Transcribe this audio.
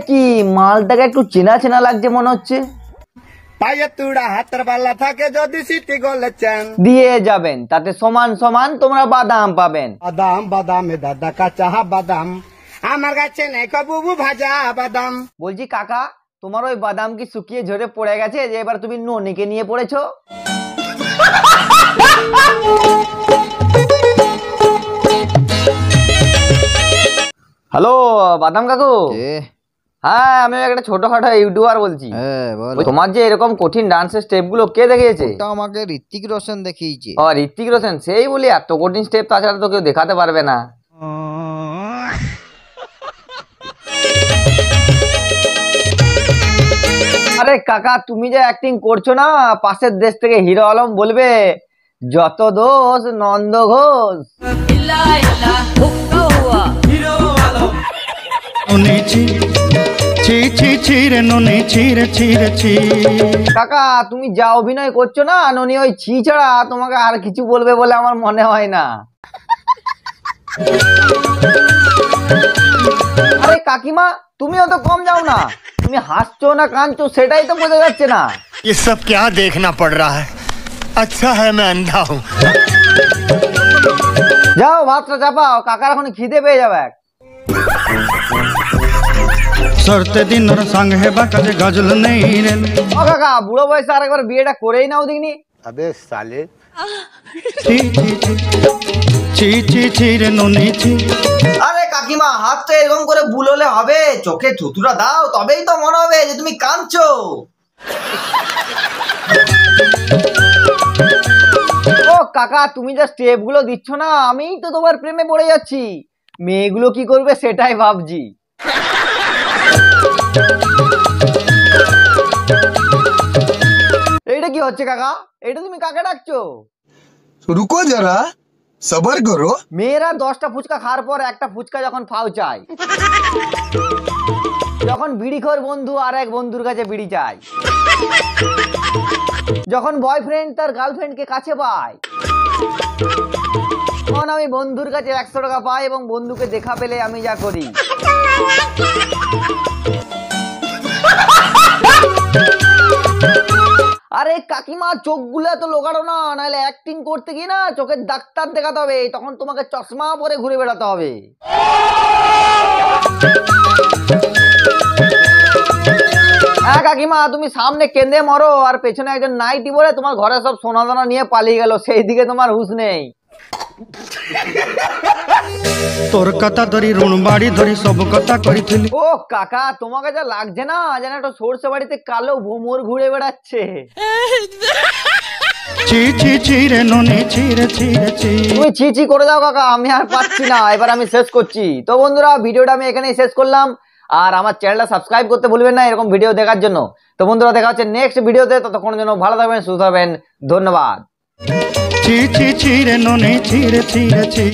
কি মালটাকে একটু চেনা চেনা লাগছে মনে হচ্ছে। পায়ে তুড়া হাতের বালা থাকে যদি সিটি গলেছেন দিয়ে যাবেন, তাতে সমান সমান তোমরা বাদাম পাবেন। বাদাম বাদামে দাদা কাঁচা বাদাম আমার কাছে নেই কবু ভাজা বাদাম। বলছি কাকা, তোমার ওই বাদাম কি শুকিয়ে ঝরে পড়ে গেছে যে এবার তুমি ননিকে নিয়ে পড়েছো? হ্যালো বাদাম কাকু। হ্যাঁ, আমি একটা ছোটখাটো ইউটিউবার বলছি। তোমার যে এরকম কঠিন ডান্সের স্টেপ গুলো কে দেখিয়েছে? আমাকে ঋত্বিক রোশন দেখিয়েছে। ও ঋত্বিক রোশন, সেই বলি এত কঠিন স্টেপ তাছাড়া তো কেউ দেখাতে পারবে না। আরে কাকা, তুমি যে অ্যাক্টিং করছো না, পাশের দেশ থেকে হিরো আলম বলবে যত দোষ নন্দ ঘোষ। কাকা তুমি যা অভিনয় করছো না, ননি ওই ছি ছাড়া তোমাকে আর কিছু বলবে বলে আমার মনে হয় না। আরে কাকিমা, তুমিও তো কম যাও না, তুমি হাসছো না কাঁদছো সেটাই তো বোঝা যাচ্ছে না। ये सब क्या देखना पड़ रहा है? अच्छा है मैं अंधा हूँ। যাও ভাতটা চাপাও, কাকার এখন খিদে পেয়ে যাবে। সরতে দিন সঙ্গ হেবা কাজে গজল নেই রে। ও কাকা, বুড়ো বয়সে আরেকবার বিয়েটা করেই নাও দেখিনি। আবে সালে ছি ছি ছি ছি ছি রে ননি ছি। আরে কাকিমা, হাত তো এরকম করে বুলোলে হবে? চোখে থুতুরা দাও, তবেই তো মনে হবে যে তুমি কাঁদছো। ও কাকা, তুমি যা স্টেপ গুলো দিচ্ছ না, আমি তো তোমার প্রেমে পড়ে যাচ্ছি। মেয়েগুলো কি করবে সেটাই ভাবছি। এইটা কি হচ্ছে কাকা? এটা তুমি কাকে ডাকছো? रुको जरा सबर करो। মেয়েরা 10টা ফুচকা খাওয়ার পর একটা ফুচকা যখন ফাও চায়, যখন বিড়িখোর বন্ধু আর এক বন্ধুর কাছে বিড়ি চায়, যখন বয়ফ্রেন্ড তার গার্লফ্রেন্ডকে কাছে পায়, তখন আমি বন্ধুর কাছে 100 টাকা পাই এবং বন্ধুকে দেখা পেলে আমি যা করি। আরে কাকিমা, চোখগুলো তো লোকানো না, নাহলে অ্যাক্টিং করতে গিয়ে না চোখের ডাক্তার দেখাতে হবে, তখন তোমাকে চশমা পরে ঘুরে বেড়াতে হবে। হ্যাঁ কাকিমা, তুমি সামনে কেঁদে মরো আর পেছনে একজন নাইটি পরে তোমার ঘরে সব সোনা দানা নিয়ে পালিয়ে গেল, সেই দিকে তোমার হুঁশ নেই। তোর কথা ধরি ঋণ বাড়ি ধরি সব কথা করিছিলি। ও কাকা, তোমাকে যা লাগছে না যেন একটা সরষে বাড়িতে কালো ভোমর ঘুরে বেড়াচ্ছে। ছি ছি ছি রে ননি ছি রে ছি রে ছি। তুমি ছি ছি করে দাও কাকা, আমি আর পাচ্ছি না, এবার আমি শেষ করছি। তো বন্ধুরা, ভিডিওটা আমি এখানেই শেষ করলাম। আর আমার চ্যানেলটা সাবস্ক্রাইব করতে ভুলবেন না এরকম ভিডিও দেখার জন্য। তো বন্ধুরা, দেখা হচ্ছে নেক্সট ভিডিওতে, ততক্ষণের জন্য ভালো থাকবেন, সুস্থ থাকবেন, ধন্যবাদ। ছি ছি ছি রে ননি ছি রে ছি রে ছি।